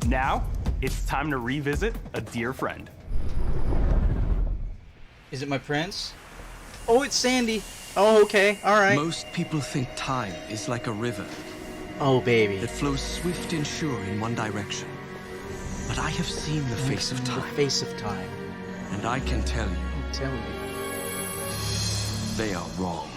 Now, it's time to revisit a dear friend. Is it my prince? Oh, it's Sandy. Oh, okay. All right. Most people think time is like a river. Oh, baby. That flows swift and sure in one direction. But I have seen the face of time. The face of time. And I can tell you. Tell me. They are wrong.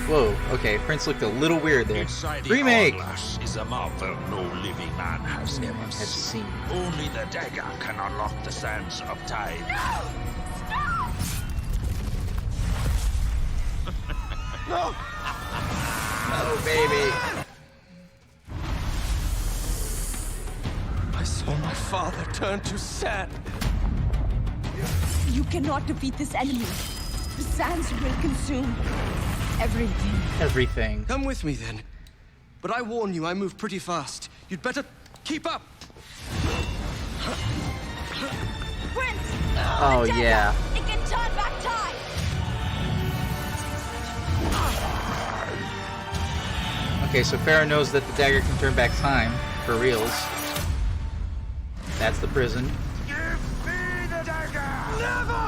Whoa, okay, Prince looked a little weird there. Inside the Remake! hourglass is a marvel no living man has ever seen. Only the dagger can unlock the sands of time. No! Stop! No! Oh, baby. I saw my father turn to sand. You cannot defeat this enemy. The sands will consume everything. Everything. Come with me then. But I warn you, I move pretty fast. You'd better keep up. Prince! Oh, yeah. It can turn back time! Okay, so Farah knows that the dagger can turn back time, for reals. That's the prison. Give me the dagger! Never!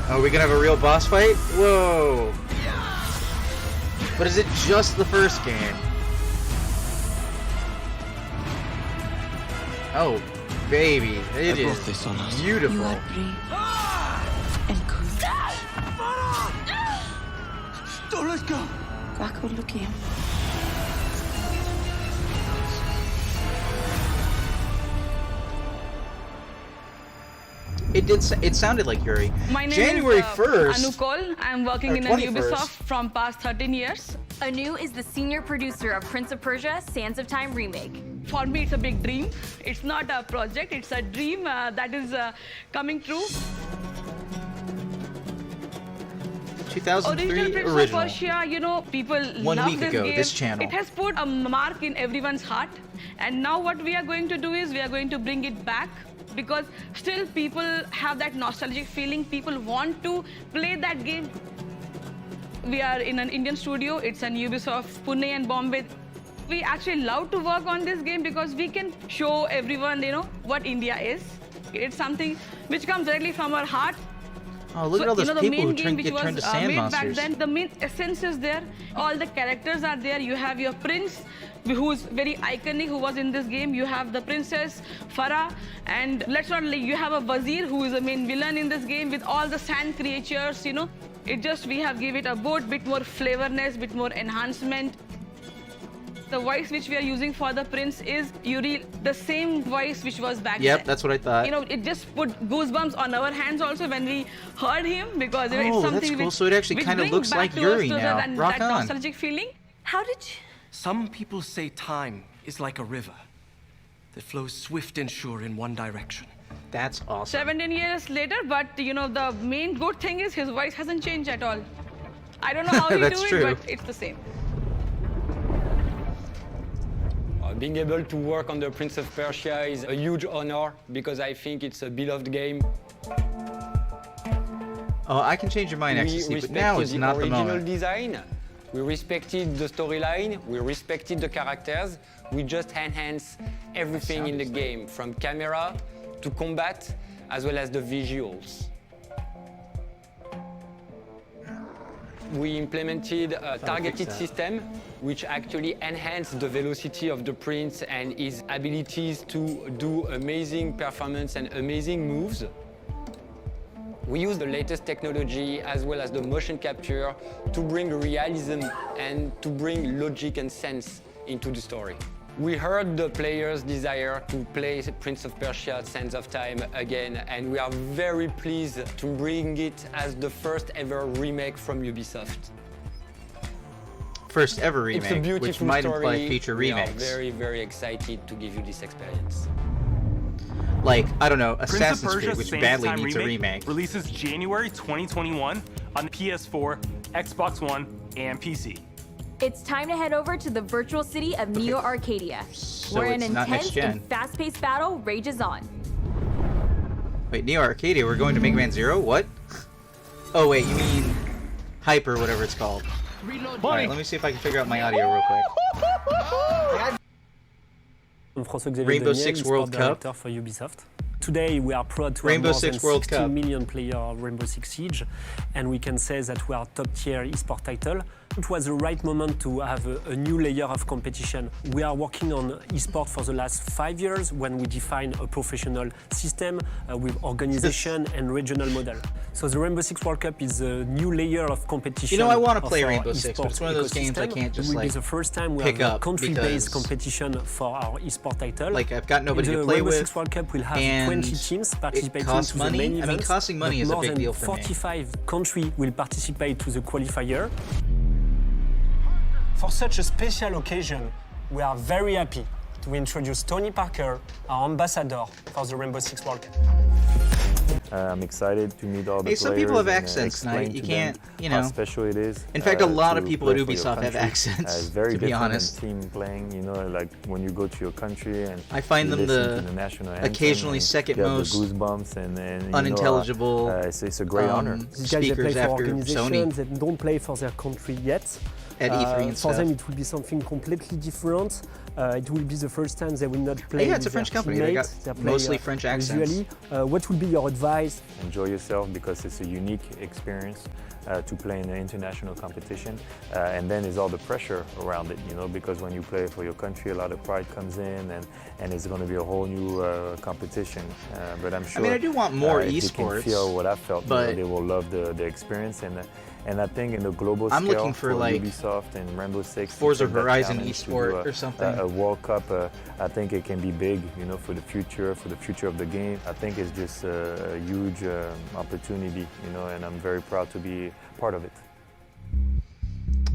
Are we gonna have a real boss fight? Whoa! But is it just the first game? Oh, baby, it is this on us. beautiful. You are brave and cool. Don't let go. Kakulluki. It sounded like Yuri. My name January is 1st. Anukol. I'm working or in 21st. Ubisoft from past 13 years. Anu is the senior producer of Prince of Persia: Sands of Time remake. For me, it's a big dream. It's not a project, it's a dream that is coming true. 2003 Original Prince original. of Persia, you know, people 1 love week this ago, game. this channel. It has put a mark in everyone's heart. And now what we are going to do is we are going to bring it back, because still people have that nostalgic feeling. People want to play that game. We are in an Indian studio. It's an Ubisoft Pune and Bombay. We actually love to work on this game because we can show everyone, you know, what India is. It's something which comes directly from our heart. Oh, look at all those the people who main game which get turned was to sand made monsters. back then, the main essence is there. All the characters are there. You have your prince, who's very iconic, who was in this game. You have the princess, Farah, and let's not like, you have a Wazir, who is the main villain in this game with all the sand creatures, you know. It just, we have give it a bit more flavorness, bit more enhancement. The voice which we are using for the prince is Yuri, the same voice which was back then. Yep, that's what I thought. You know, it just put goosebumps on our hands also when we heard him, because you know, Oh, it's something that's cool. which, So it actually which kind of brings looks back like to Yuri us to now. that, Rock that on. nostalgic feeling. How did you... Some people say time is like a river that flows swift and sure in one direction. That's awesome. 17 years later, but you know, the main good thing is his voice hasn't changed at all. I don't know how he That's do true. it, but it's the same. Being able to work on the Prince of Persia is a huge honor because I think it's a beloved game. Oh, I can change your mind, actually, but now is not the original moment. design. We respected the storyline. We respected the characters. We just enhanced everything in the game, from camera to combat, as well as the visuals. We implemented a targeted system which actually enhanced the velocity of the prince and his abilities to do amazing performance and amazing moves. We use the latest technology as well as the motion capture to bring realism and to bring logic and sense into the story. We heard the players' desire to play Prince of Persia: Sands of Time again, and we are very pleased to bring it as the first ever remake from Ubisoft. First ever It's a remake, beautiful which might story. imply future remakes. We are very, very excited to give you this experience. Like, I don't know, Prince of Assassin's Persia: Creed, which Sands of badly Time needs a remake. releases January 2021 on PS4, Xbox One, and PC. It's time to head over to the virtual city of Neo Arcadia, where an it's not next intense gen. and fast-paced battle rages on. Wait, Neo Arcadia, we're going to Mega Man Zero? What? Oh wait, you mean Hyper, whatever it's called. Alright, let me see if I can figure out my audio real quick. Rainbow Six World Cup. For Ubisoft. Today we are proud to Rainbow have more Six than World 60 Cup. million player of Rainbow Six Siege, and we can say that we are top tier esport title. It was the right moment to have a new layer of competition. We are working on esport for the last 5 years when we define a professional system with organization and regional model. So the Rainbow Six World Cup is a new layer of competition. You know, I want to play of our Rainbow Six, but it's one of those games I ecosystem. can't just It will like be the first time we pick have a up country-based because, competition for our esport title. like, I've got nobody the to play Rainbow with, Six World Cup will have and 20 teams it participating costs to the money. main I mean, events, costing money but is a more big than deal for me. 45 countries will participate to the qualifier. For such a special occasion, we are very happy to introduce Tony Parker, our ambassador for the Rainbow Six World Cup. I'm excited to meet all the Hey, players. some people have and, accents explain tonight. You to can't, them you how know. special it is. In fact, a lot of to people at play for your Ubisoft have country. accents, It's very to be different honest. than team playing. You know, like when you go to your country and I find you them listen the to the national anthem occasionally and second you have most the goosebumps and unintelligible it's a great honor. These guys, they play speakers for after organizations Sony that don't play for their country yet. at E3 and For stuff. them, it will be something completely different. It will be the first time they will not play Yeah, it's a with French their company. They got teammates. They play, mostly French accents. Usually, what will be your advice? Enjoy yourself because it's a unique experience to play in an international competition. And then there's all the pressure around it, you know, because when you play for your country, a lot of pride comes in and it's going to be a whole new competition. But I'm sure I mean, I do want more if esports, they can feel what I felt, but you know, they will love the experience. And I think in the global I'm scale looking for, like, Ubisoft and Rainbow Six, Forza to take that Horizon challenge to esport do or something. A World Cup, I think it can be big, you know, for the future of the game. I think it's just a huge opportunity, you know, and I'm very proud to be part of it.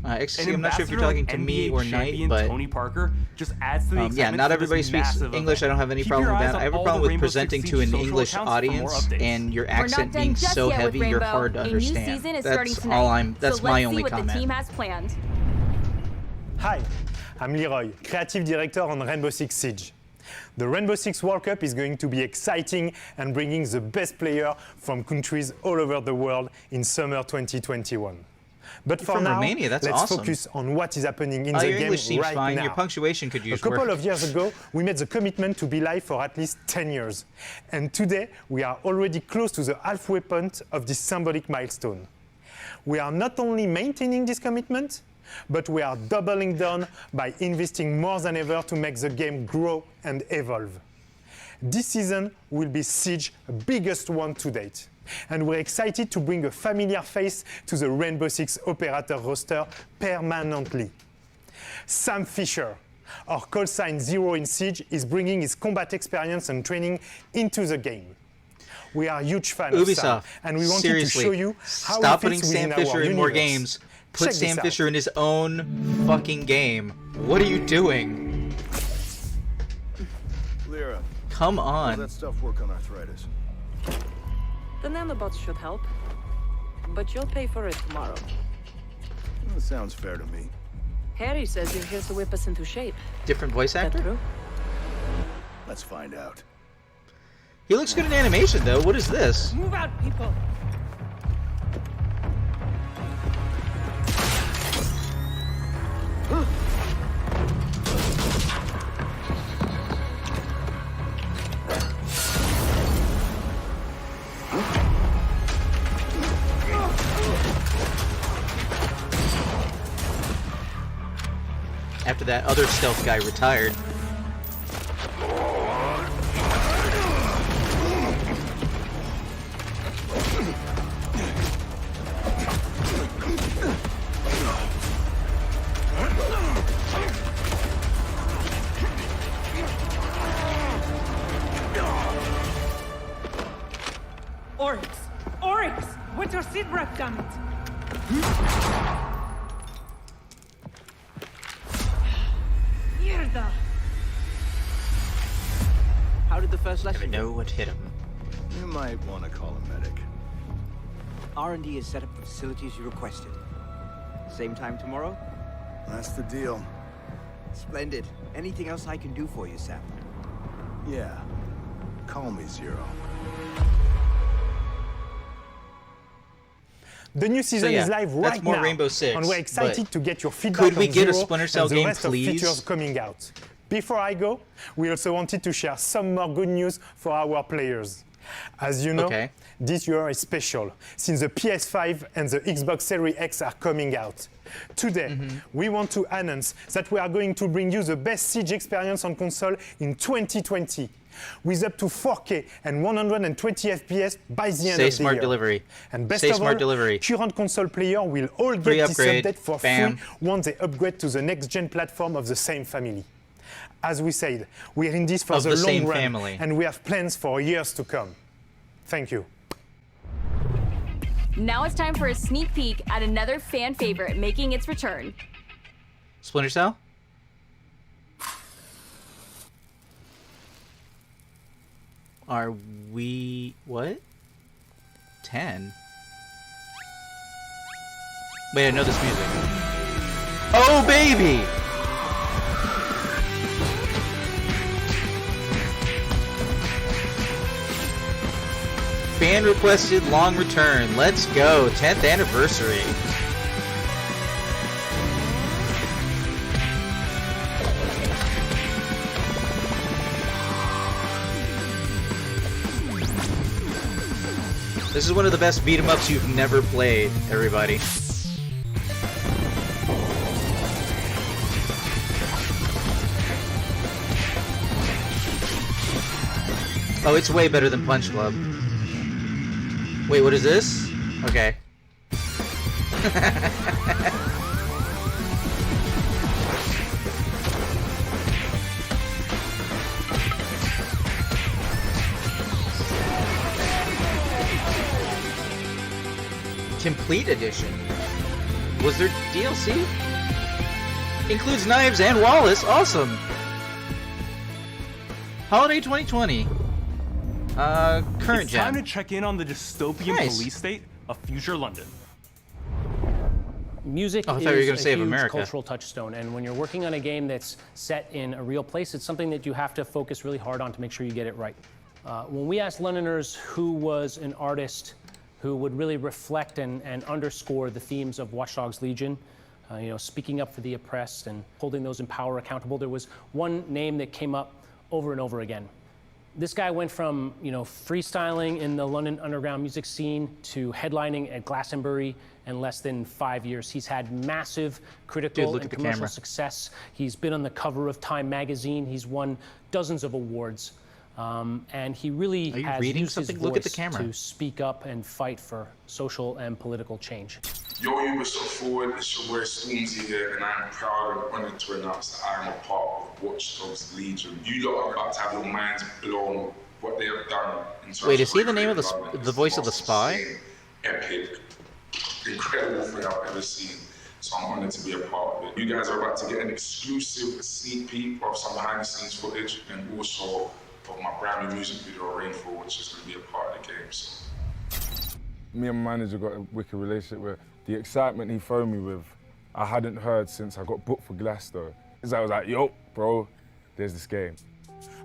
XC, I'm not sure if you're talking to me or Knight, but Tony Parker just adds to the yeah, not everybody speaks English. I don't have any problem with that. I have a problem with presenting to an English audience and your accent being so heavy you're hard to understand. A new season is starting That's tonight. all I'm. That's so my let's only see what comment. the team has planned. Hi, I'm Leroy, Creative Director on Rainbow Six Siege. The Rainbow Six World Cup is going to be exciting and bringing the best players from countries all over the world in summer 2021. But for from now, Romania, that's let's awesome. focus on what is happening in the Your game English seems right fine. now. Your punctuation could use A couple work. of years ago, we made the commitment to be live for at least 10 years. And today, we are already close to the halfway point of this symbolic milestone. We are not only maintaining this commitment, but we are doubling down by investing more than ever to make the game grow and evolve. This season will be Siege's biggest one to date. And we're excited to bring a familiar face to the Rainbow Six operator roster permanently. Sam Fisher, our call sign Zero in Siege, is bringing his combat experience and training into the game. We are huge fans of Sam, Ubisoft, and we wanted seriously, to show you how stop he putting fits Sam within Fisher our in more universe. games. Put Check Sam this out. Fisher in his own fucking game. What are you doing? Lyra, Come how on. does that stuff work on arthritis? The nanobots should help, but you'll pay for it tomorrow. That sounds fair to me. Harry says you're here to whip us into shape. Different voice Is that actor? true? Let's find out. He looks good in animation though. What is this? Move out, people! After that other stealth guy retired. Oryx! Oryx! What's your seed breath, damn it? Mierda! How did the first Never lesson know what hit him. You might want to call a medic. R&D has set up the facilities you requested. Same time tomorrow? That's the deal. Splendid. Anything else I can do for you, Sam? Yeah. Call me Zero. The new season is live right now, Rainbow Six, and we're excited to get your feedback could we on get a Zero Splinter Cell and the game, rest please? of features coming out. Before I go, we also wanted to share some more good news for our players. As you know, this year is special, since the PS5 and the Xbox Series X are coming out. Today, we want to announce that we are going to bring you the best Siege experience on console in 2020, with up to 4K and 120 FPS by the end of the year. Delivery. And best of all, current console players will all get this update for free once they upgrade to the next-gen platform of the same family. As we said, we're in this for the long run, and we have plans for years to come. Thank you. Now it's time for a sneak peek at another fan favorite making its return. Splinter Cell? Are we... what? 10? Wait, I know this music. Oh, baby! Fan requested long return. Let's go. 10th anniversary. This is one of the best beat 'em ups you've never played, everybody. Oh, it's way better than Punch Club. Wait, what is this? Okay. Complete edition. Was there DLC? Includes knives and Wallace. Awesome. Holiday 2020. Current It's gen. time to check in on the dystopian police state of future London. Music I thought you were is gonna a say of huge America. cultural touchstone, and when you're working on a game that's set in a real place, it's something that you have to focus really hard on to make sure you get it right. When we asked Londoners who was an artist who would really reflect and underscore the themes of Watch Dogs Legion, speaking up for the oppressed and holding those in power accountable, there was one name that came up over and over again. This guy went from, freestyling in the London underground music scene to headlining at Glastonbury in less than 5 years. He's had massive critical and commercial success. He's been on the cover of Time magazine. He's won dozens of awards. And he really has used his voice to speak up and fight for social and political change. Yo, Ubisoft Forward, it's your boy Stormzy here, and I'm proud and honored to announce that I'm a part of Watch Dogs Legion. You lot are about to have your minds blown what they have done in terms Wait, is he the name of the voice of the spy? Epic, incredible thing I've ever seen. So I'm honored to be a part of it. You guys are about to get an exclusive sneak peek of some behind the scenes footage and also of my brand new music video, Rainfall, which is going to be a part of the game. So. Me and my manager got a wicked relationship where the excitement he phoned me with, I hadn't heard since I got booked for Glasgow. I was like, yo, bro, there's this game.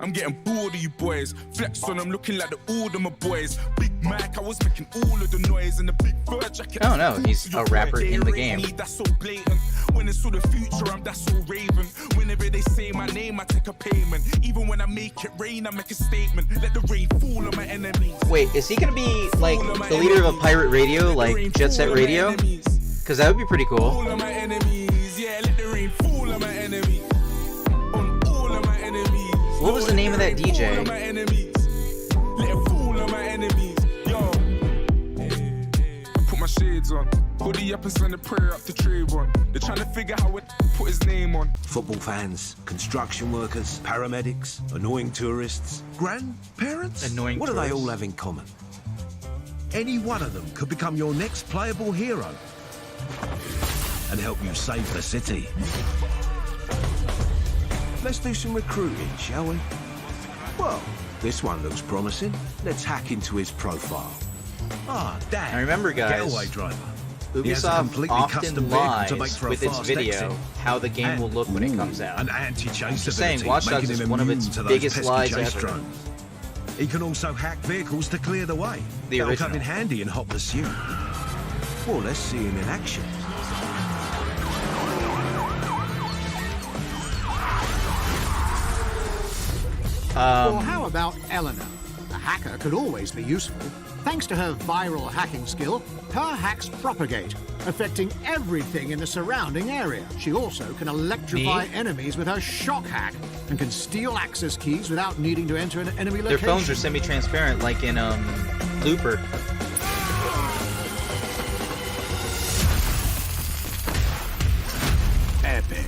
I'm getting bored of you boys. Flex on them looking like the Alderman boys. Big Mac, I was making all of the noise and the big fur jacket. Oh no, he's a rapper in the game. That's so blatant. When it's all the future, I'm that's so Raven. Whenever they say my name, I take a payment. Even when I make it rain, I make a statement. Let the rain fall on my enemies. Wait, is he gonna be like the leader of a pirate radio, like Jet Set Radio? Because that would be pretty cool. All of my enemies, yeah, let the rain fall on my enemies. On all of my enemies. What was the name of that DJ? Let it fall on my enemies. Yo. Put my shades on. Hoodie up and send a prayer up to Trayvon. They're trying to figure how it put his name on. Football fans, construction workers, paramedics, annoying tourists, grandparents. Annoying what tourists. do they all have in common? Any one of them could become your next playable hero and help you save the city. Let's do some recruiting, shall we? Well, this one looks promising. Let's hack into his profile. Ah, Dan. I remember, guys, Getaway driver. Ubisoft often lies with its video how the game will look when it comes out. An anti-chase Just saying, Watch Dogs is one of its biggest lies ever. He can also hack vehicles to clear the way. The That'll original. come in handy in hot pursuit. Well, let's see him in action. Or how about Eleanor? A hacker could always be useful. Thanks to her viral hacking skill, her hacks propagate, affecting everything in the surrounding area. She also can electrify enemies with her shock hack and can steal access keys without needing to enter an enemy location. Their phones are semi-transparent, like in Looper. Epic.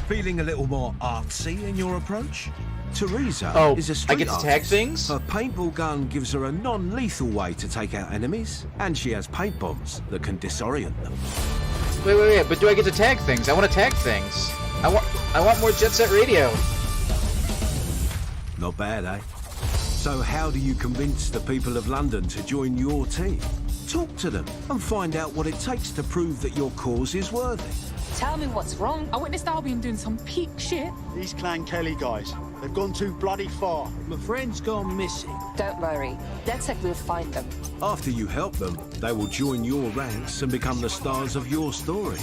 Feeling a little more artsy in your approach? Teresa is a street I get to tag artist. things? Her paintball gun gives her a non-lethal way to take out enemies, and she has paint bombs that can disorient them. Wait, but do I get to tag things? I want to tag things. I want more Jet Set Radio. Not bad, eh? So how do you convince the people of London to join your team? Talk to them and find out what it takes to prove that your cause is worthy. Tell me what's wrong. I witnessed Albion doing some peak shit. These Clan Kelly guys, they've gone too bloody far. My friend's gone missing. Don't worry. DedSec will find them. After you help them, they will join your ranks and become the stars of your story.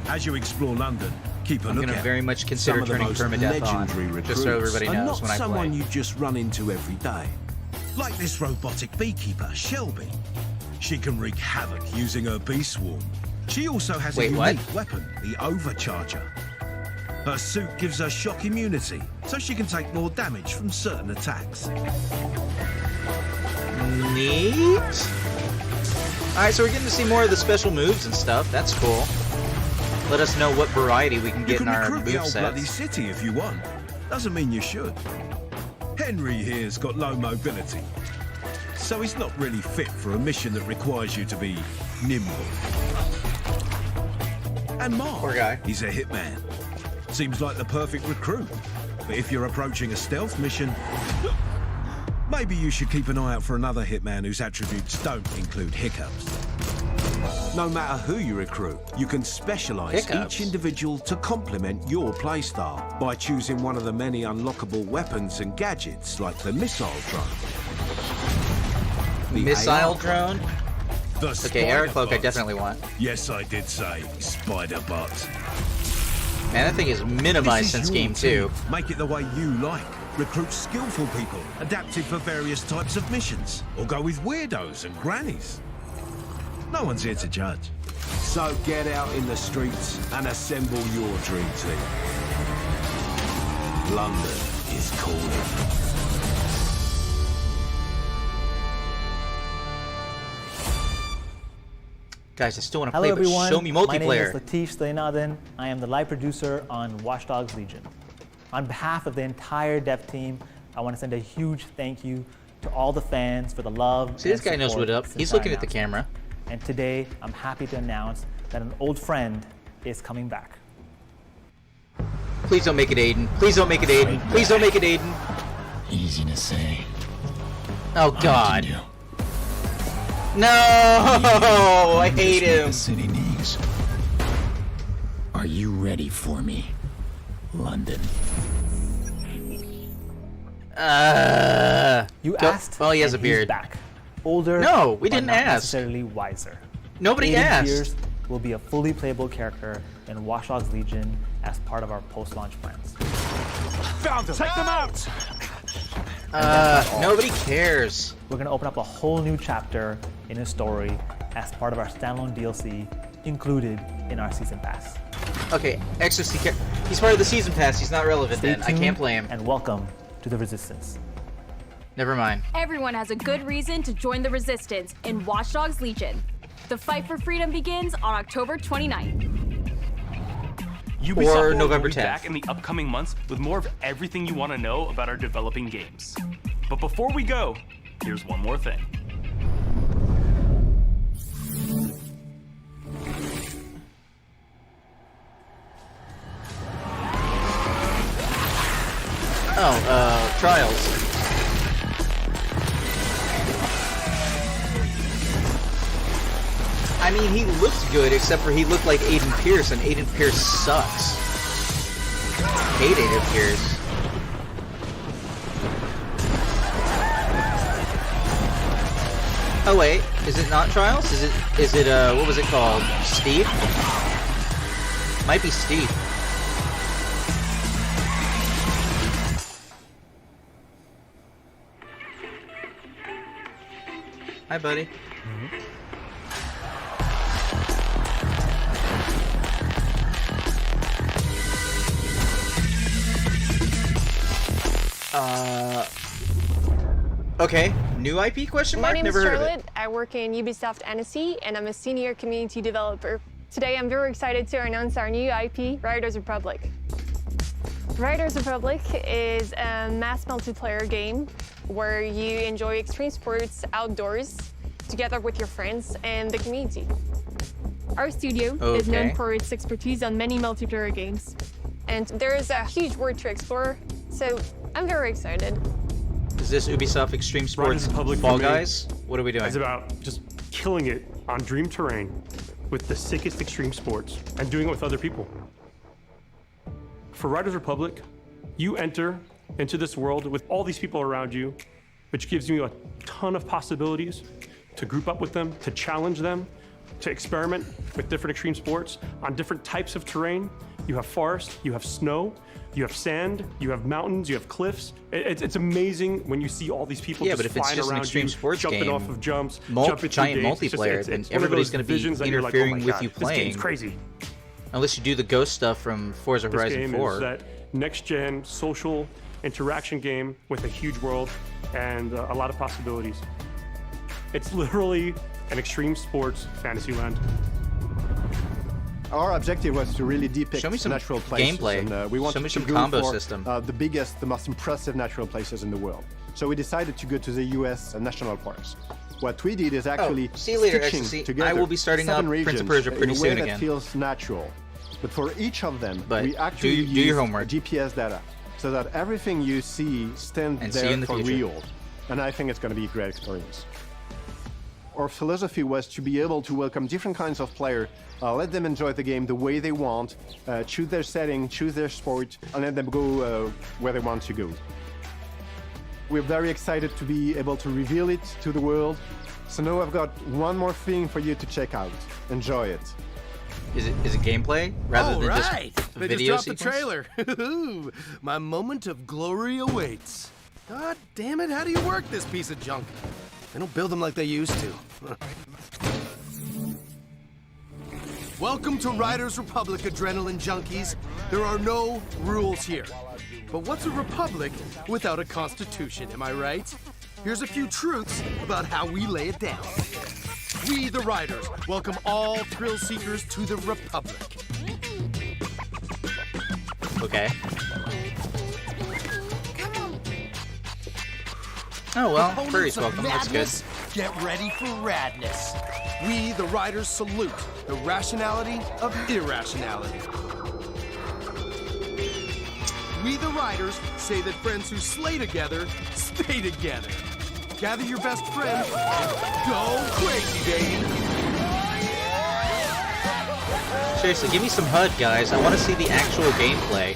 As you explore London, keep a I'm look gonna out. very much consider Some of the turning most permadeath on, legendary just so everybody recruits are knows not when I someone play. you just run into every day. Like this robotic beekeeper, Shelby. She can wreak havoc using her bee swarm. She also has a unique weapon, the Overcharger. Her suit gives her shock immunity, so she can take more damage from certain attacks. Neat. Alright, so we're getting to see more of the special moves and stuff. That's cool. Let us know what variety we can get in our recruit the old bloody movesets. city if you want. Doesn't mean you should. Henry here's got low mobility, so he's not really fit for a mission that requires you to be nimble. And Mark, he's a hitman. Seems like the perfect recruit. But if you're approaching a stealth mission, maybe you should keep an eye out for another hitman whose attributes don't include hiccups. No matter who you recruit, you can specialize each individual to complement your playstyle by choosing one of the many unlockable weapons and gadgets like the missile drone. The Missile AR drone? Okay, air cloak I definitely want. Yes, I did say spider butt. Man, that thing is minimized since game 2. Make it the way you like. Recruit skillful people, adapted for various types of missions, or go with weirdos and grannies. No one's here to judge. So get out in the streets and assemble your dream team. London is calling. Guys, I still want to Hello play, but everyone. show me multiplayer. My name is Latif Slenadin. I am the live producer on Watch Dogs Legion. On behalf of the entire dev team, I want to send a huge thank you to all the fans for the love. See, this guy knows what up. He's looking at the camera. And today, I'm happy to announce that an old friend is coming back. Please don't make it Aiden. Please don't make it Aiden. Please don't make it Aiden. Easy to say. Oh God. No! I hate him. The city needs. Are you ready for me, London? You asked. Oh, he has a and he's beard. back. Older. No, we but didn't not ask. necessarily wiser. Nobody Aiden asked. Pierce will be a fully playable character in Watch Dogs Legion as part of our post-launch plans. Found them! Take them out! Nobody cares. We're gonna open up a whole new chapter in his story as part of our standalone DLC included in our season pass. Okay, Ecstasy. He's part of the season pass. He's not relevant Stay then. I can't play him. And welcome to the Resistance. Never mind. Everyone has a good reason to join the Resistance in Watch Dogs Legion. The fight for freedom begins on October 29th. Ubisoft Or November will be 10th. back in the upcoming months with more of everything you want to know about our developing games. But before we go, here's one more thing. Trials. I mean, he looks good, except for he looked like Aiden Pierce, and Aiden Pierce sucks. Hate Aiden Pierce. Oh wait, is it not Trials? Is it what was it called? Steve? Might be Steve. Hi, buddy. Okay, new IP question mark? My name Never is heard of it. Charlotte. I work in Ubisoft Annecy, and I'm a senior community developer. Today, I'm very excited to announce our new IP, Riders Republic. Riders Republic is a mass multiplayer game where you enjoy extreme sports outdoors together with your friends and the community. Our studio is known for its expertise on many multiplayer games, and there is a huge world to explore, so I'm very excited. Is this Ubisoft Extreme Sports Fall Guys? What are we doing? It's about just killing it on dream terrain with the sickest extreme sports and doing it with other people. For Riders Republic, you enter into this world with all these people around you, which gives you a ton of possibilities to group up with them, to challenge them, to experiment with different extreme sports on different types of terrain. You have forest, you have snow, you have sand, you have mountains, you have cliffs. It's amazing when you see all these people just flying around you, jumping off of jumps, jumping giant through gates. multiplayer, then everybody's going to be interfering with you playing. This game's crazy. Unless you do the ghost stuff from Forza Horizon 4. This game is that next-gen social interaction game with a huge world and a lot of possibilities. It's literally an extreme sports fantasy land. Our objective was to really depict Show me some natural places. gameplay. And, we wanted Show me to some go combo for system. The biggest, the most impressive natural places in the world. So we decided to go to the US national parks. What we did is actually see you later, stitching Ecstasy. together I will be starting 7 up Prince of regions Persia pretty in a way soon that again. feels natural. But for each of them, But we actually do your use homework. GPS data so that everything you see stands And see you there in the for future. real. And I think it's going to be a great experience. Our philosophy was to be able to welcome different kinds of players, let them enjoy the game the way they want, choose their setting, choose their sport, and let them go where they want to go. We're very excited to be able to reveal it to the world. So now I've got one more thing for you to check out. Enjoy it. Is it gameplay rather than just They video just dropped sequence? the trailer. My moment of glory awaits. God damn it, how do you work this piece of junk? They don't build them like they used to. Welcome to Riders Republic, Adrenaline Junkies. There are no rules here. But what's a republic without a constitution, am I right? Here's a few truths about how we lay it down. We, the Riders, welcome all thrill seekers to the Republic. Okay. Oh well, Opponents Furry's of welcome. That's good. madness, get ready for radness. We, the Riders, salute the rationality of irrationality. We, the Riders, say that friends who slay together, stay together. Gather your best friends and go crazy, baby. Seriously, give me some HUD, guys. I want to see the actual gameplay.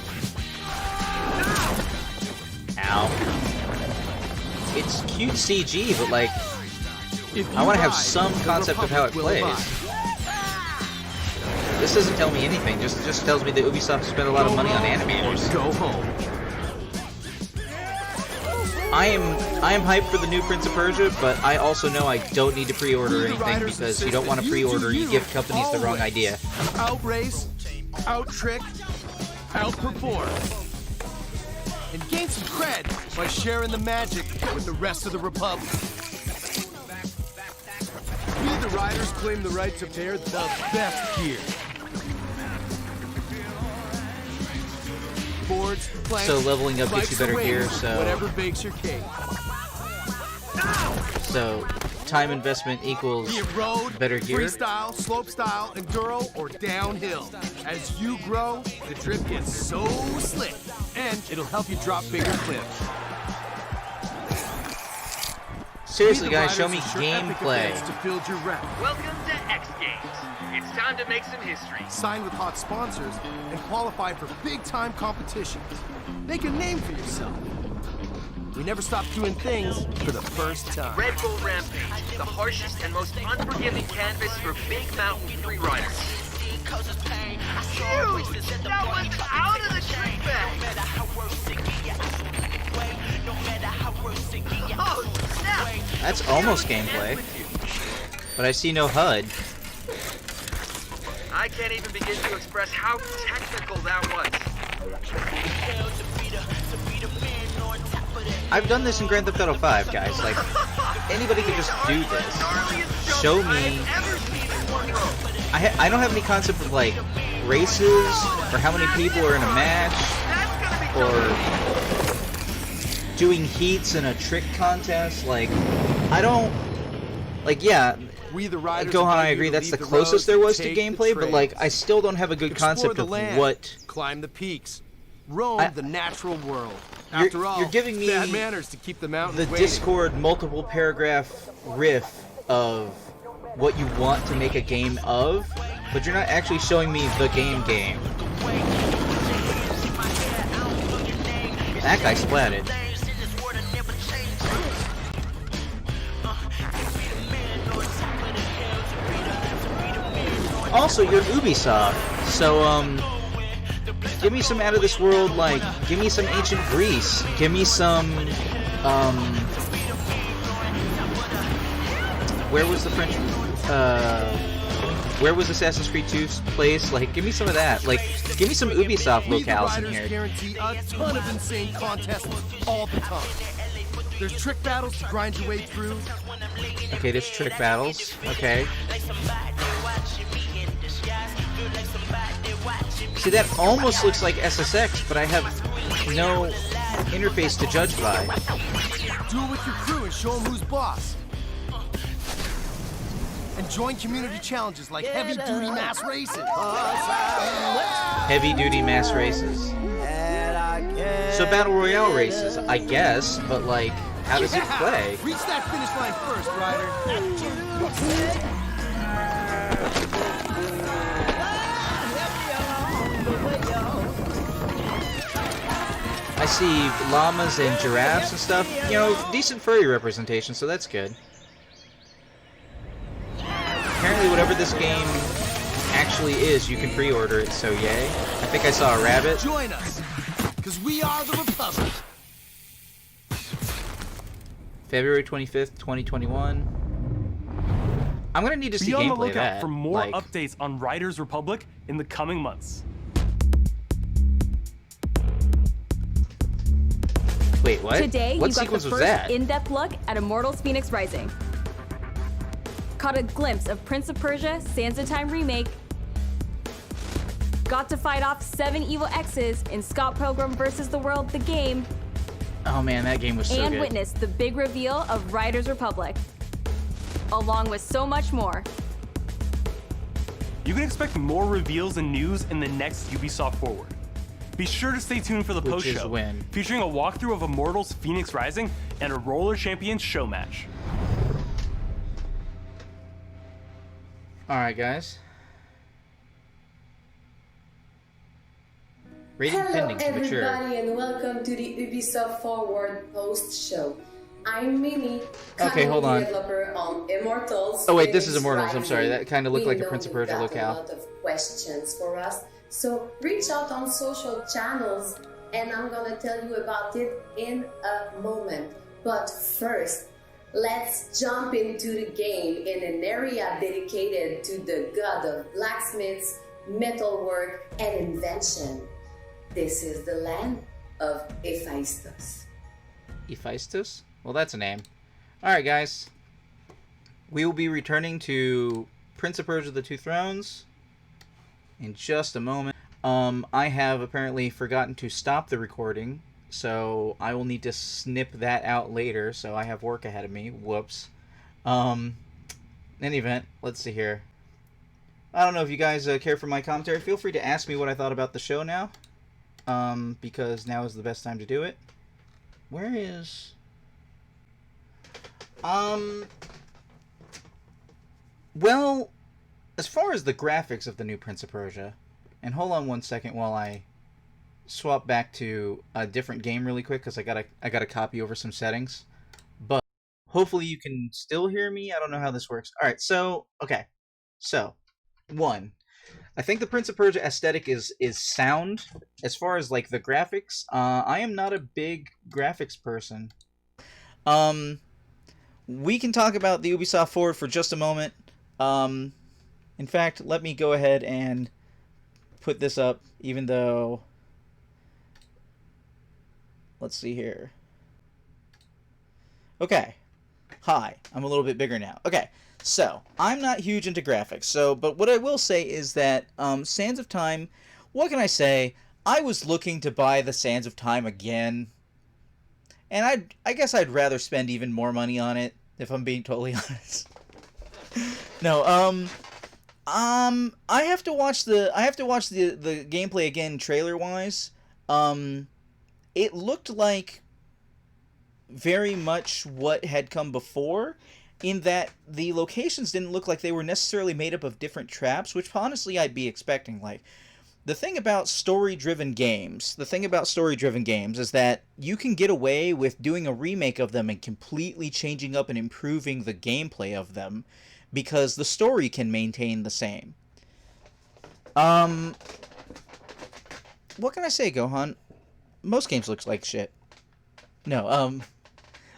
Ow. It's cute CG, but like, I want to have some concept of how it plays. This doesn't tell me anything. Just tells me that Ubisoft spent a lot of money on animators. Go home. I am hyped for the new Prince of Persia, but I also know I don't need to pre-order anything because you don't want to pre-order. You give companies the wrong idea. Outrace, out-trick, outperform. And gain some cred by sharing the magic with the rest of the Republic. We, the Riders, claim the right to pair the best gear. Boards, planks, So leveling up gets bikes, you better or gear, wings, so- whatever bakes your cake. So, time investment equals Be it road, better gear. freestyle, slopestyle, enduro, or downhill. As you grow, the drip gets so slick, and it'll help you drop bigger cliffs. Seriously, Be the guys, show Riders me ensure epic gameplay. events to build your rep. Welcome to X Games. It's time to make some history. Sign with hot sponsors and qualify for big-time competitions. Make a name for yourself. We never stopped doing things for the first time. Red Bull Rampage, the harshest and most unforgiving canvas for big mountain free riders. Shoot! That one's out of the trick bag! Oh, snap! That's almost gameplay. But I see no HUD. I can't even begin to express how technical that was. I've done this in Grand Theft Auto 5, guys. Like, anybody could just do this. Show me. I don't have any concept of, like, races, or how many people are in a match, or doing heats in a trick contest. Like, I don't. Like, yeah. Gohan, I agree, that's the closest there was to gameplay, but, like, I still don't have a good concept of what. Climb the peaks. Roam the natural world. After all, you're giving me bad manners to keep the mountain the waiting. Discord multiple paragraph riff of what you want to make a game of, but you're not actually showing me the game. That guy splatted. Also, you're Ubisoft, so give me some out of this world, like, give me some ancient Greece, give me some, where was the French, where was Assassin's Creed 2's place? Like, give me some of that. Like, give me some Ubisoft locales in here. Guarantee a ton of insane contests all the time. There's trick battles to grind your way through. Okay, there's trick battles. Okay. See, that almost looks like SSX, but I have no interface to judge by. Do it with your crew and show them who's boss. And join community challenges like heavy-duty mass races. Heavy-duty mass races. So Battle Royale races, I guess, but, like, how does it play? Reach that finish line first, Ryder. I see llamas and giraffes and stuff. You know, decent furry representation, so that's good. Apparently whatever this game actually is, you can pre-order it, so yay. I think I saw a rabbit. Join us, because we are the Republic. February 25th, 2021. I'm gonna need to see Be on the gameplay of lookout that. for more like, updates on Riders Republic in the coming months. Wait, what? Today, what you got sequence the was first that? in-depth look at Immortals Phoenix Rising. Caught a glimpse of Prince of Persia Sands of Time Remake. Got to fight off 7 evil exes in Scott Pilgrim vs. the World, the game. Oh man, that game was so And good. witness the big reveal of Riders Republic. Along with so much more. You can expect more reveals and news in the next Ubisoft Forward. Be sure to stay tuned for the Which is post-show, when? featuring a walkthrough of Immortals Phoenix Rising and a Roller Champions show match. Alright, guys. Rating pending to mature. Hello everybody and welcome to the Ubisoft Forward post-show. I'm Mimi, Okay, hold on. developer on Immortals. Oh wait, this is Phoenix Immortals, I'm sorry. Rising. That kind of looked We like a know Prince of you've Persia got locale. a lot of questions for us, so reach out on social channels and I'm gonna tell you about it in a moment. But first, let's jump into the game in an area dedicated to the god of blacksmiths, metalwork, and invention. This is the land of Hephaestus. Hephaestus? Well, that's a name. Alright, guys. We will be returning to Prince of Persia: The Two Thrones in just a moment. I have apparently forgotten to stop the recording, so I will need to snip that out later, so I have work ahead of me. Whoops. In any event, let's see here. I don't know if you guys care for my commentary. Feel free to ask me what I thought about the show now. Because now is the best time to do it. Where is... Well, as far as the graphics of the new Prince of Persia, and hold on one second while I swap back to a different game really quick because I gotta copy over some settings. But hopefully you can still hear me. I don't know how this works. All right, so okay, so one, I think the Prince of Persia aesthetic is sound as far as like the graphics. I am not a big graphics person. We can talk about the Ubisoft Forward for just a moment. In fact, let me go ahead and put this up, even though, let's see here. Okay. Hi. I'm a little bit bigger now. Okay. So, I'm not huge into graphics. But what I will say is that Sands of Time, what can I say? I was looking to buy the Sands of Time again. And I guess I'd rather spend even more money on it, if I'm being totally honest. No, I have to watch the gameplay again trailer wise. It looked like very much what had come before, in that the locations didn't look like they were necessarily made up of different traps, which honestly I'd be expecting. Like, the thing about story-driven games is that you can get away with doing a remake of them and completely changing up and improving the gameplay of them, because the story can maintain the same. What can I say, Gohan? Most games looks like shit. No, I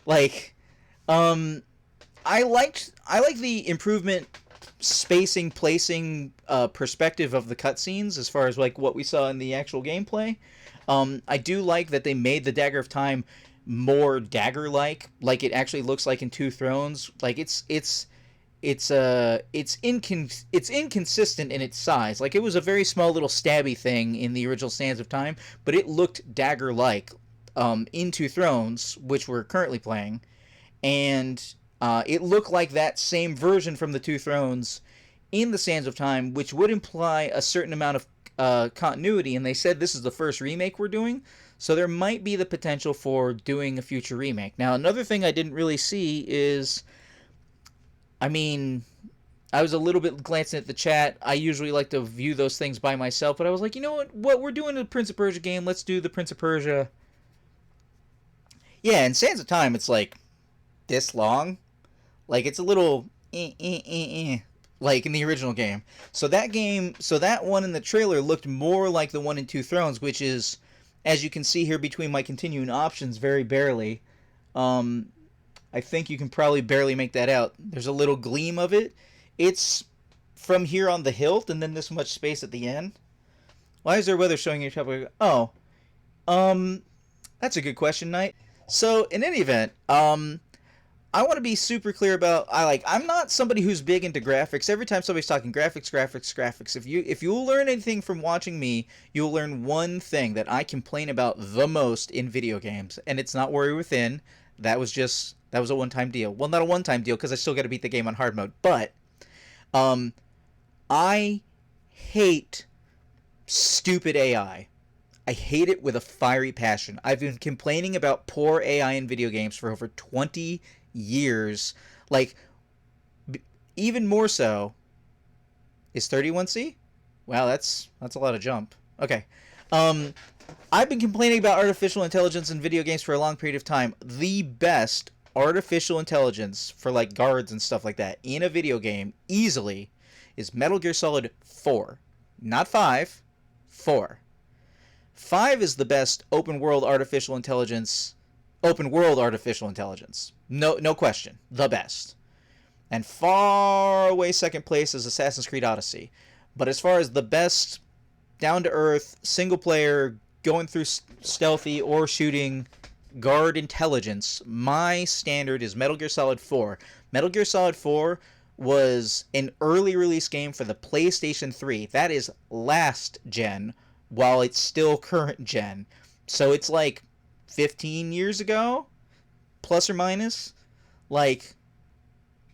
like the improvement, spacing, placing, perspective of the cutscenes as far as like what we saw in the actual gameplay. I do like that they made the Dagger of Time more dagger-like it actually looks like in Two Thrones. Like it's inconsistent in its size. Like, it was a very small little stabby thing in the original Sands of Time, but it looked dagger-like in Two Thrones, which we're currently playing, and it looked like that same version from the Two Thrones in the Sands of Time, which would imply a certain amount of continuity, and they said this is the first remake we're doing, so there might be the potential for doing a future remake. Now, another thing I didn't really see is, I mean, I was a little bit glancing at the chat. I usually like to view those things by myself, but I was like, you know what? We're doing a Prince of Persia game. Let's do the Prince of Persia. Yeah, in Sands of Time, it's like this long. Like, it's a little like in the original game. So that one in the trailer looked more like the one in Two Thrones, which is, as you can see here between my continuing options, very barely. I think you can probably barely make that out. There's a little gleam of it. It's from here on the hilt, and then this much space at the end. Why is there weather showing your top? Oh, that's a good question, Knight. So in any event, I want to be super clear about, I'm not somebody who's big into graphics. Every time somebody's talking graphics, if you learn anything from watching me, you'll learn one thing that I complain about the most in video games, and it's not Warrior Within. That was a one-time deal. Well, not a one-time deal, because I still got to beat the game on hard mode, but I hate stupid AI. I hate it with a fiery passion. I've been complaining about poor AI in video games for over 20 years. Like, even more so. Is 31C? Wow, that's a lot of jump. Okay. I've been complaining about artificial intelligence in video games for a long period of time. The best artificial intelligence for, like, guards and stuff like that in a video game, easily, is Metal Gear Solid 4. Not 5. 4. 5 is the best open world artificial intelligence. No question. The best. And far away second place is Assassin's Creed Odyssey. But as far as the best down-to-earth, single-player, going through stealthy or shooting guard intelligence, my standard is Metal Gear Solid 4. Metal Gear Solid 4 was an early release game for the PlayStation 3. That is last gen, while it's still current gen. So it's like 15 years ago, plus or minus. Like,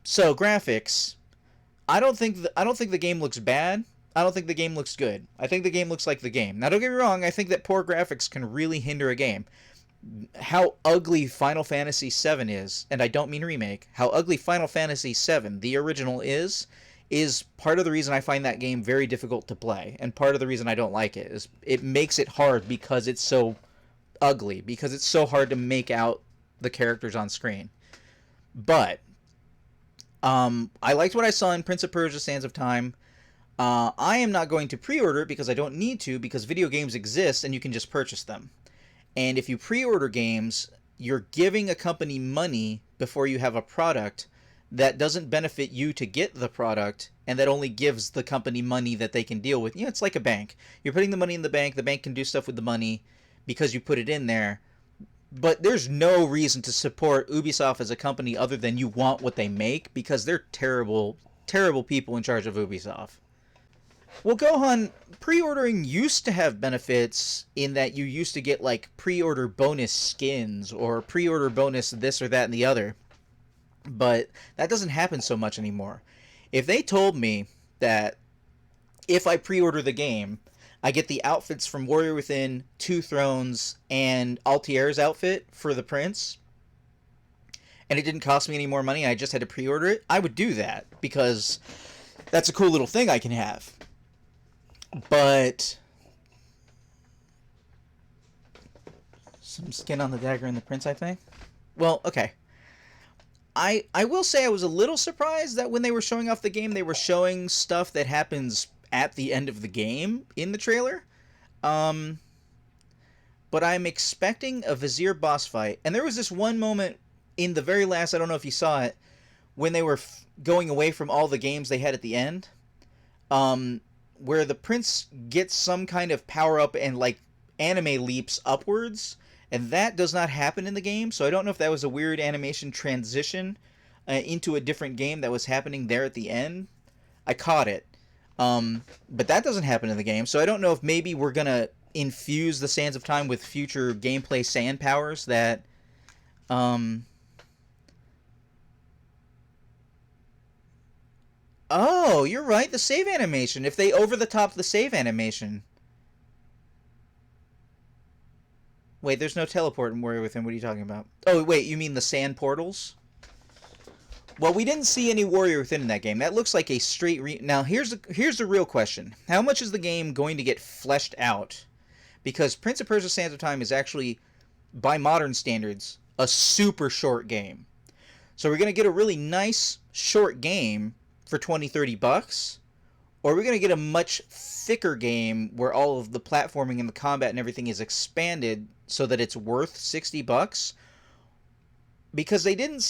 so graphics, I don't think the game looks bad. I don't think the game looks good. I think the game looks like the game. Now, don't get me wrong, I think that poor graphics can really hinder a game. How ugly Final Fantasy VII is, and I don't mean remake, how ugly Final Fantasy VII, the original, is is part of the reason I find that game very difficult to play, and part of the reason I don't like it is it makes it hard because it's so ugly, because it's so hard to make out the characters on screen. But I liked what I saw in Prince of Persia: Sands of Time. I am not going to pre-order it because I don't need to, because video games exist and you can just purchase them. And if you pre-order games, you're giving a company money before you have a product that doesn't benefit you to get the product, and that only gives the company money that they can deal with. You know, it's like a bank. You're putting the money in the bank can do stuff with the money because you put it in there. But there's no reason to support Ubisoft as a company other than you want what they make, because they're terrible, terrible people in charge of Ubisoft. Well, Gohan, pre-ordering used to have benefits in that you used to get, like, pre-order bonus skins or pre-order bonus this or that and the other. But that doesn't happen so much anymore. If they told me that if I pre-order the game, I get the outfits from Warrior Within, Two Thrones, and Altier's outfit for the Prince, and it didn't cost me any more money, I just had to pre-order it, I would do that, because that's a cool little thing I can have. But some skin on the dagger and the Prince, I think? Well, okay. I will say I was a little surprised that when they were showing off the game, they were showing stuff that happens at the end of the game in the trailer. But I'm expecting a Vizier boss fight. And there was this one moment in the very last, I don't know if you saw it, when they were going away from all the games they had at the end, where the Prince gets some kind of power-up and, like, anime leaps upwards. And that does not happen in the game, so I don't know if that was a weird animation transition into a different game that was happening there at the end. I caught it. But that doesn't happen in the game, so I don't know if maybe we're going to infuse the Sands of Time with future gameplay sand powers that... Oh, you're right, the save animation. If they over-the-top the save animation... Wait, there's no teleport in Warrior Within. What are you talking about? Oh, wait, you mean the sand portals? Well, we didn't see any Warrior Within in that game. That looks like a straight... Now, here's the real question. How much is the game going to get fleshed out? Because Prince of Persia: Sands of Time is actually, by modern standards, a super short game. So we're going to get a really nice, short game for $20-30, or we're going to get a much thicker game where all of the platforming and the combat and everything is expanded so that it's worth $60. Because they didn't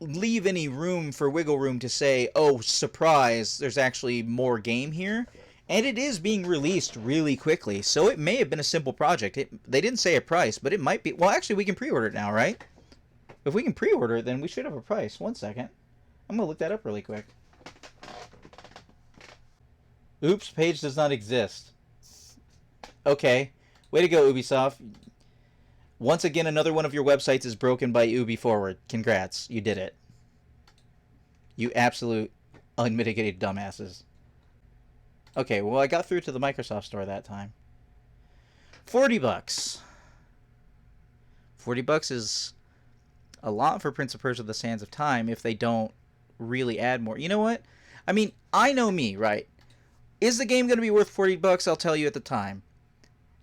leave any room for wiggle room to say, oh, surprise, there's actually more game here. And it is being released really quickly, so it may have been a simple project. They didn't say a price, but it might be... Well, actually, we can pre-order it now, right? If we can pre-order it, then we should have a price. One second. I'm going to look that up really quick. Oops, page does not exist. Okay. Way to go, Ubisoft. Once again, another one of your websites is broken by Ubi Forward. Congrats. You did it. You absolute unmitigated dumbasses. Okay, well, I got through to the Microsoft store that time. $40. $40 is a lot for Prince of Persia: The Sands of Time if they don't really add more. You know what? I mean, I know me, right? Is the game going to be worth $40? I'll tell you at the time.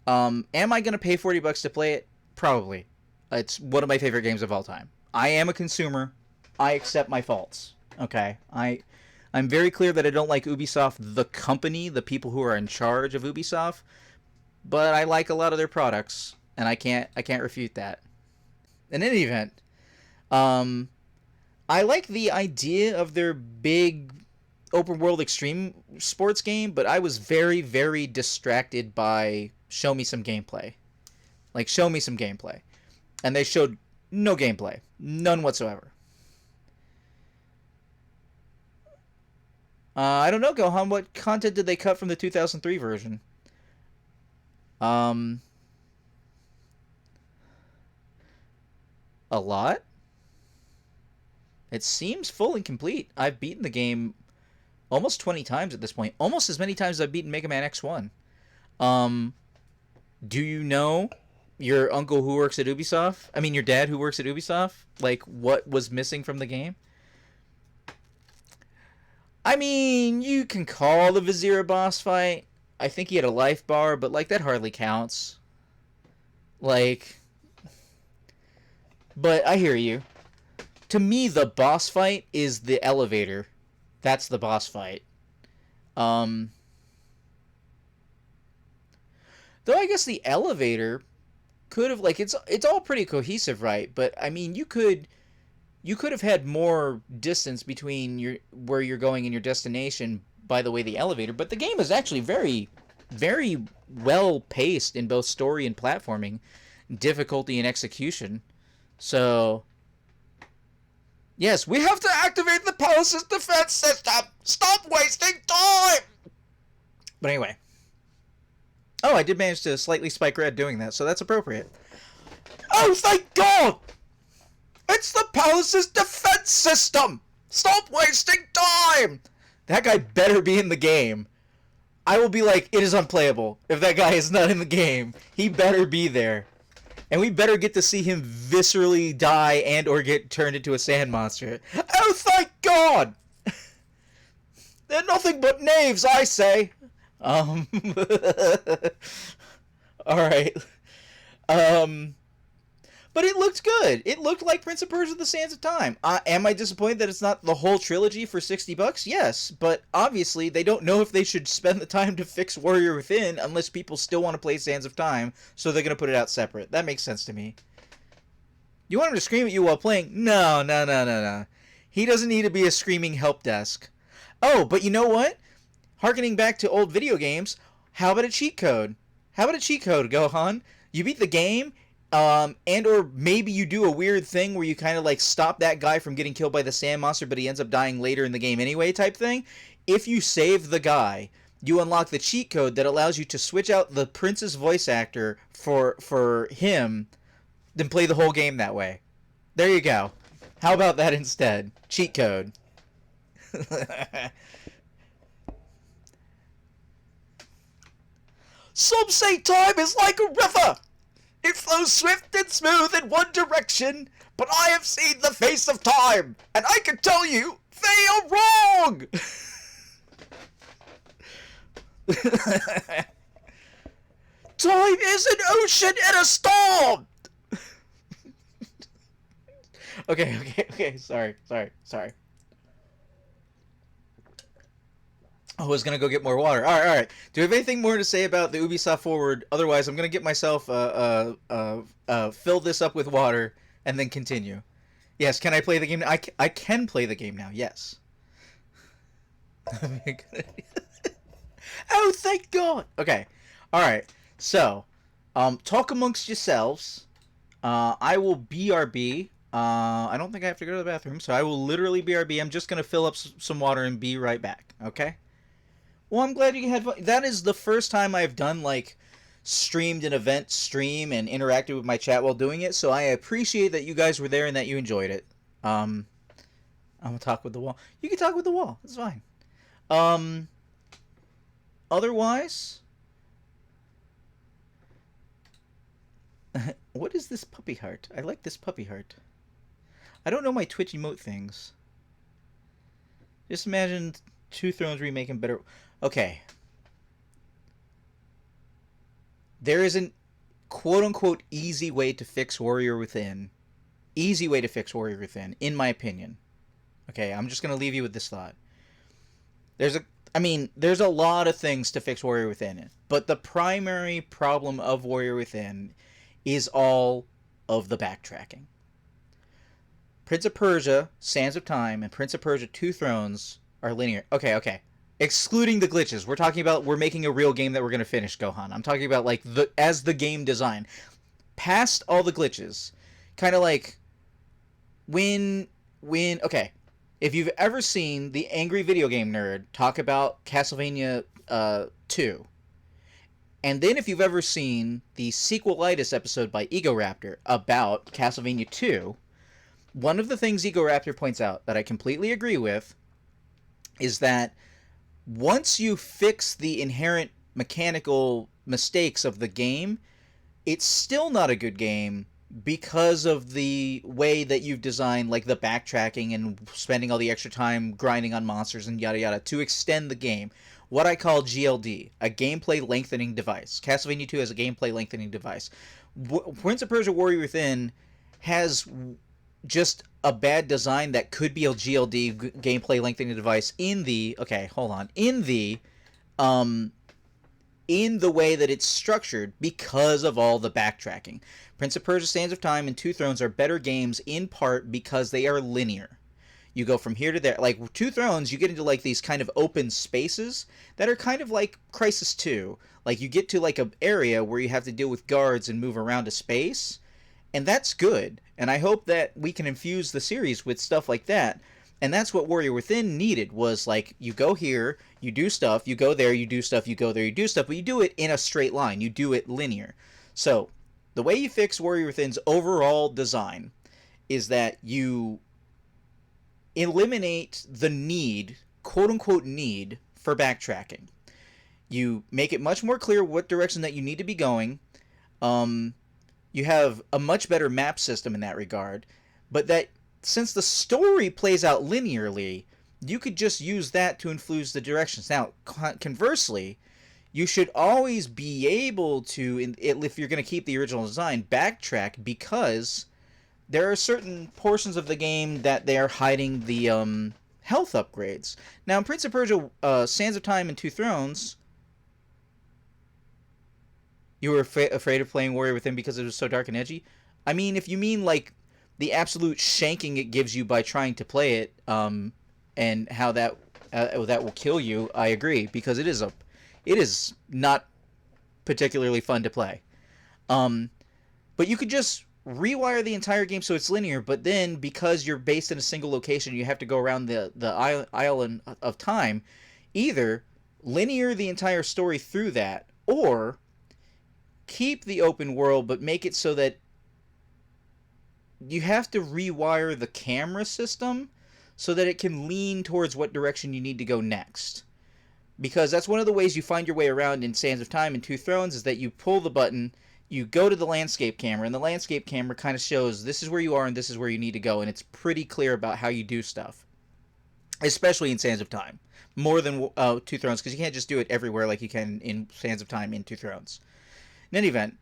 Am I going to pay $40 to play it? Probably. It's one of my favorite games of all time. I am a consumer. I accept my faults. Okay? I'm very clear that I don't like Ubisoft, the company, the people who are in charge of Ubisoft, but I like a lot of their products, and I can't refute that. In any event, I like the idea of their big open world extreme sports game, but I was very, very distracted by show me some gameplay. Like, show me some gameplay. And they showed no gameplay. None whatsoever. I don't know, Gohan. What content did they cut from the 2003 version? A lot? It seems full and complete. I've beaten the game almost 20 times at this point. Almost as many times as I've beaten Mega Man X1. Do you know your uncle who works at Ubisoft? I mean, your dad who works at Ubisoft? Like, what was missing from the game? I mean, you can call the Vizier a boss fight. I think he had a life bar, but, like, that hardly counts. Like, but I hear you. To me, the boss fight is the elevator. That's the boss fight. Though I guess the elevator could have, like, it's all pretty cohesive, right? But I mean, you could have had more distance between where you're going and your destination by the way the elevator. But the game is actually very, very well paced in both story and platforming, difficulty and execution. So, yes, we have to activate the palace's defense system. Stop wasting time. But anyway. Oh, I did manage to slightly spike red doing that, so that's appropriate. Oh, thank God! It's the palace's defense system! Stop wasting time! That guy better be in the game. I will be like, it is unplayable if that guy is not in the game. He better be there. And we better get to see him viscerally die and or get turned into a sand monster. Oh, thank God! They're nothing but knaves, I say. Alright. But it looked good. It looked like Prince of Persia: The Sands of Time. Am I disappointed that it's not the whole trilogy for $60? Yes, but obviously they don't know if they should spend the time to fix Warrior Within unless people still want to play Sands of Time, so they're going to put it out separate. That makes sense to me. You want him to scream at you while playing? No. He doesn't need to be a screaming help desk. Oh, but you know what? Harkening back to old video games, how about a cheat code? How about a cheat code, Gohan? You beat the game, and or maybe you do a weird thing where you kind of like stop that guy from getting killed by the sand monster, but he ends up dying later in the game anyway type thing. If you save the guy, you unlock the cheat code that allows you to switch out the Prince's voice actor for him, then play the whole game that way. There you go. How about that instead? Cheat code. Some say time is like a river. It flows swift and smooth in one direction, but I have seen the face of time, and I can tell you, they are wrong! Time is an ocean in a storm! Okay, sorry. I was gonna go get more water. All right. Do you have anything more to say about the Ubisoft Forward? Otherwise, I'm gonna get myself fill this up with water and then continue. Yes, can I play the game? I can play the game now. Yes. Oh, thank God. Okay. All right. So, talk amongst yourselves. I will BRB. I don't think I have to go to the bathroom, so I will literally BRB. I'm just gonna fill up some water and be right back. Okay. Well, I'm glad you had fun. That is the first time I've done, like, streamed an event stream and interacted with my chat while doing it, so I appreciate that you guys were there and that you enjoyed it. I'm gonna talk with the wall. You can talk with the wall. It's fine. Otherwise... What is this puppy heart? I like this puppy heart. I don't know my Twitch emote things. Just imagine Two Thrones remake and better... Okay. There is an quote-unquote easy way to fix Warrior Within. Easy way to fix Warrior Within, in my opinion. Okay, I'm just going to leave you with this thought. There's a lot of things to fix Warrior Within, but the primary problem of Warrior Within is all of the backtracking. Prince of Persia, Sands of Time, and Prince of Persia: Two Thrones are linear. Okay. Excluding the glitches. We're making a real game that we're going to finish, Gohan. I'm talking about, like, as the game design. Past all the glitches. Kind of like, okay. If you've ever seen the Angry Video Game Nerd talk about Castlevania 2, and then if you've ever seen the Sequelitis episode by Egoraptor about Castlevania 2, one of the things Egoraptor points out that I completely agree with is that once you fix the inherent mechanical mistakes of the game, it's still not a good game because of the way that you've designed, like, the backtracking and spending all the extra time grinding on monsters and yada yada to extend the game. What I call GLD, a gameplay lengthening device. Castlevania 2 has a gameplay lengthening device. Prince of Persia Warrior Within has just a bad design that could be a GLD, gameplay lengthening device, in the way that it's structured because of all the backtracking. Prince of Persia Sands of Time and Two Thrones are better games in part because they are linear. You go from here to there. Like, Two Thrones, you get into, like, these kind of open spaces that are kind of like Crysis 2. Like, you get to, like, an area where you have to deal with guards and move around a space, and that's good. And I hope that we can infuse the series with stuff like that. And that's what Warrior Within needed, was, like, you go here, you do stuff, you go there, you do stuff, you go there, you do stuff, but you do it in a straight line. You do it linear. So, the way you fix Warrior Within's overall design is that you eliminate the need, quote-unquote need, for backtracking. You make it much more clear what direction that you need to be going. You have a much better map system in that regard, but that since the story plays out linearly, you could just use that to influence the directions. Now, conversely, you should always be able to, if you're going to keep the original design, backtrack, because there are certain portions of the game that they are hiding the health upgrades. Now, in Prince of Persia Sands of Time and Two Thrones, you were afraid of playing Warrior Within because it was so dark and edgy? I mean, if you mean, like, the absolute shanking it gives you by trying to play it, and how that will kill you, I agree, because it is not particularly fun to play. But you could just rewire the entire game so it's linear, but then because you're based in a single location, you have to go around the island of time. Either linear the entire story through that, or keep the open world but make it so that you have to rewire the camera system so that it can lean towards what direction you need to go next. Because that's one of the ways you find your way around in Sands of Time and Two Thrones, is that you pull the button, you go to the landscape camera, and the landscape camera kind of shows this is where you are and this is where you need to go, and it's pretty clear about how you do stuff. Especially in Sands of Time. More than Two Thrones, because you can't just do it everywhere like you can in Sands of Time in Two Thrones. In any event,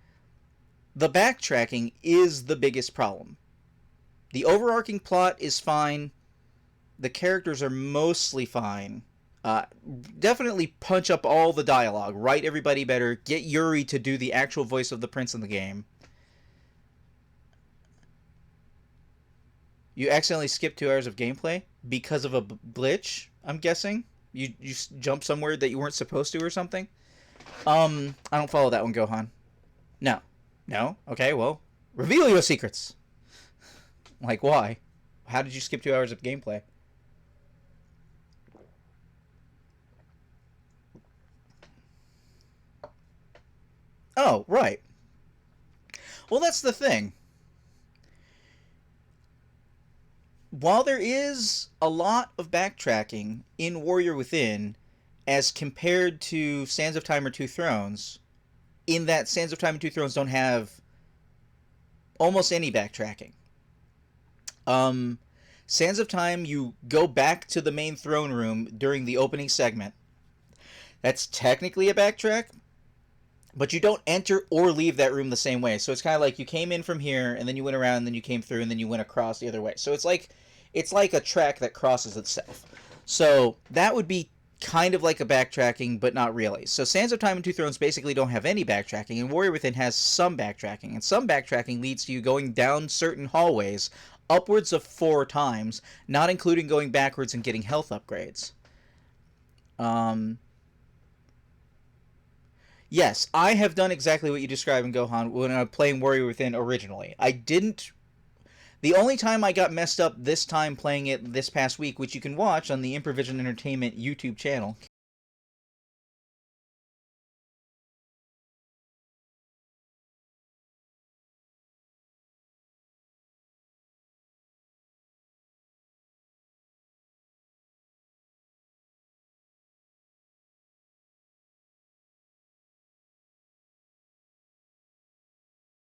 the backtracking is the biggest problem. The overarching plot is fine. The characters are mostly fine. Definitely punch up all the dialogue. Write everybody better. Get Yuri to do the actual voice of the prince in the game. You accidentally skipped 2 hours of gameplay because of a glitch, I'm guessing? You jumped somewhere that you weren't supposed to or something? I don't follow that one, Gohan. No. No? Okay, well, reveal your secrets. Like, why? How did you skip 2 hours of gameplay? Oh, right. Well, that's the thing. While there is a lot of backtracking in Warrior Within as compared to Sands of Time or Two Thrones, in that Sands of Time and Two Thrones don't have almost any backtracking. Sands of Time, you go back to the main throne room during the opening segment. That's technically a backtrack, but you don't enter or leave that room the same way. So it's kind of like you came in from here, and then you went around, and then you came through, and then you went across the other way. So it's like a track that crosses itself. So that would be kind of like a backtracking, but not really. So Sands of Time and Two Thrones basically don't have any backtracking, and Warrior Within has some backtracking. And some backtracking leads to you going down certain hallways upwards of 4 times, not including going backwards and getting health upgrades. Yes, I have done exactly what you described in Gohan when I was playing Warrior Within originally. I didn't... The only time I got messed up this time playing it this past week, which you can watch on the Improvision Entertainment YouTube channel,